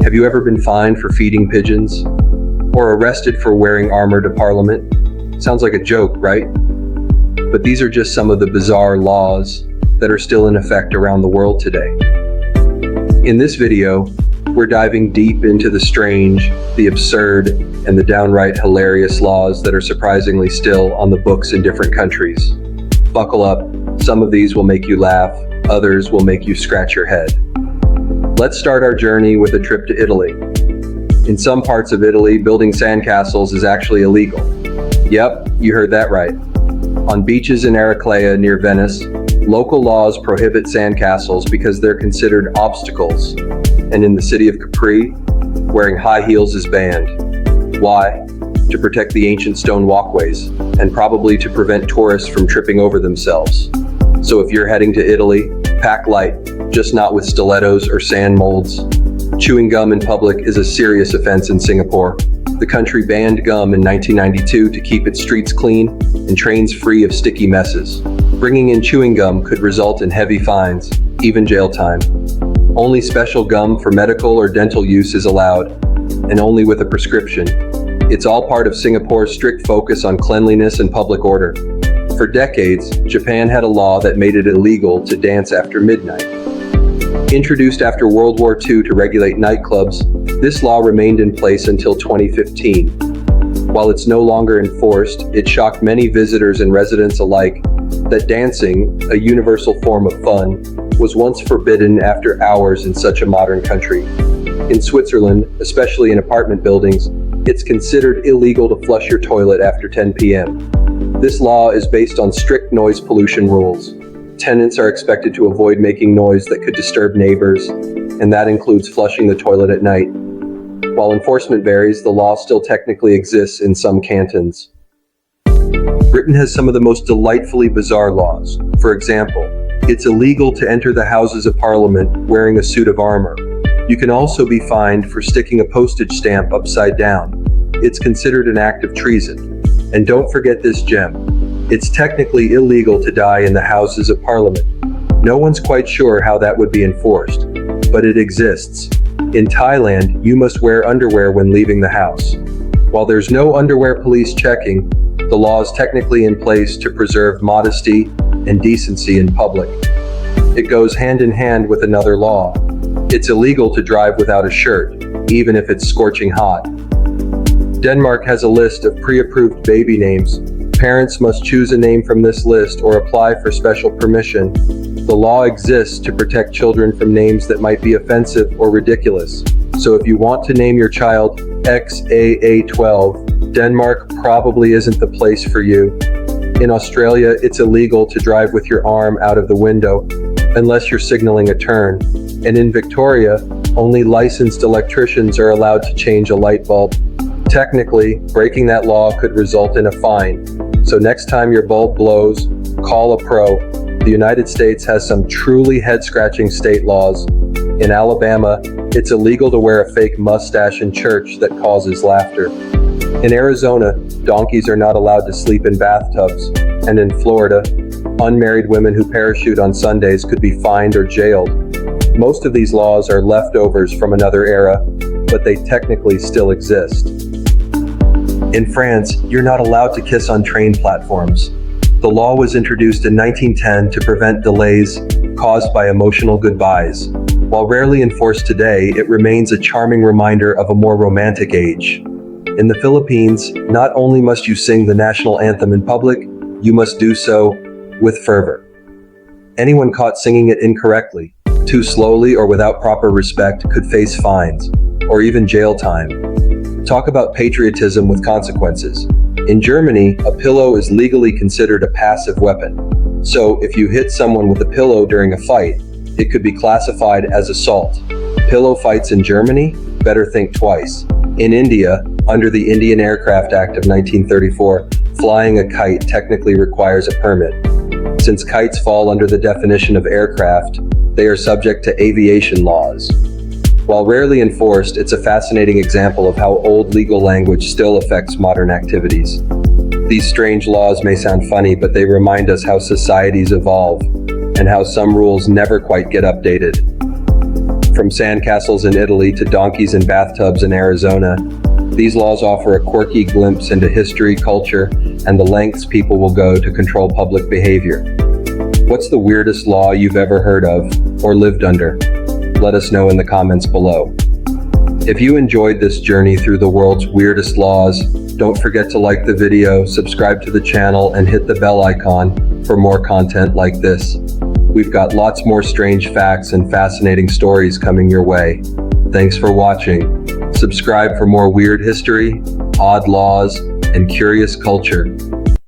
Have you ever been fined for feeding pigeons? Or arrested for wearing armor to Parliament? Sounds like a joke, right? But these are just some of the bizarre laws that are still in effect around the world today. In this video, we're diving deep into the strange, the absurd, and the downright hilarious laws that are surprisingly still on the books in different countries. Buckle up, some of these will make you laugh, others will make you scratch your head. Let's start our journey with a trip to Italy. In some parts of Italy, building sandcastles is actually illegal. Yep, you heard that right. On beaches in Eraclea near Venice, local laws prohibit sandcastles because they're considered obstacles. And in the city of Capri, wearing high heels is banned. Why? To protect the ancient stone walkways, and probably to prevent tourists from tripping over themselves. So if you're heading to Italy, pack light, just not with stilettos or sand molds. Chewing gum in public is a serious offense in Singapore. The country banned gum in 1992 to keep its streets clean and trains free of sticky messes. Bringing in chewing gum could result in heavy fines, even jail time. Only special gum for medical or dental use is allowed, and only with a prescription. It's all part of Singapore's strict focus on cleanliness and public order. For decades, Japan had a law that made it illegal to dance after midnight. Introduced after World War II to regulate nightclubs, this law remained in place until 2015. While it's no longer enforced, it shocked many visitors and residents alike that dancing, a universal form of fun, was once forbidden after hours in such a modern country. In Switzerland, especially in apartment buildings, it's considered illegal to flush your toilet after 10 p.m. This law is based on strict noise pollution rules. Tenants are expected to avoid making noise that could disturb neighbors, and that includes flushing the toilet at night. While enforcement varies, the law still technically exists in some cantons. Britain has some of the most delightfully bizarre laws. For example, it's illegal to enter the Houses of Parliament wearing a suit of armor. You can also be fined for sticking a postage stamp upside down. It's considered an act of treason. And don't forget this gem. It's technically illegal to die in the Houses of Parliament. No one's quite sure how that would be enforced, but it exists. In Thailand, you must wear underwear when leaving the house. While there's no underwear police checking, the law is technically in place to preserve modesty and decency in public. It goes hand in hand with another law. It's illegal to drive without a shirt, even if it's scorching hot. Denmark has a list of pre-approved baby names. Parents must choose a name from this list or apply for special permission. The law exists to protect children from names that might be offensive or ridiculous. So if you want to name your child XAA12, Denmark probably isn't the place for you. In Australia, it's illegal to drive with your arm out of the window, unless you're signaling a turn. And in Victoria, only licensed electricians are allowed to change a light bulb. Technically, breaking that law could result in a fine. So next time your bulb blows, call a pro. The United States has some truly head-scratching state laws. In Alabama, it's illegal to wear a fake mustache in church that causes laughter. In Arizona, donkeys are not allowed to sleep in bathtubs. And in Florida, unmarried women who parachute on Sundays could be fined or jailed. Most of these laws are leftovers from another era, but they technically still exist. In France, you're not allowed to kiss on train platforms. The law was introduced in 1910 to prevent delays caused by emotional goodbyes. While rarely enforced today, it remains a charming reminder of a more romantic age. In the Philippines, not only must you sing the national anthem in public, you must do so with fervor. Anyone caught singing it incorrectly, too slowly or without proper respect could face fines, or even jail time. Talk about patriotism with consequences. In Germany, a pillow is legally considered a passive weapon. So if you hit someone with a pillow during a fight, it could be classified as assault. Pillow fights in Germany? Better think twice. In India, under the Indian Aircraft Act of 1934, flying a kite technically requires a permit. Since kites fall under the definition of aircraft, they are subject to aviation laws. While rarely enforced, it's a fascinating example of how old legal language still affects modern activities. These strange laws may sound funny, but they remind us how societies evolve and how some rules never quite get updated. From sandcastles in Italy to donkeys in bathtubs in Arizona, these laws offer a quirky glimpse into history, culture, and the lengths people will go to control public behavior. What's the weirdest law you've ever heard of or lived under? Let us know in the comments below. If you enjoyed this journey through the world's weirdest laws, don't forget to like the video, subscribe to the channel, and hit the bell icon for more content like this. We've got lots more strange facts and fascinating stories coming your way. Thanks for watching. Subscribe for more weird history, odd laws, and curious culture.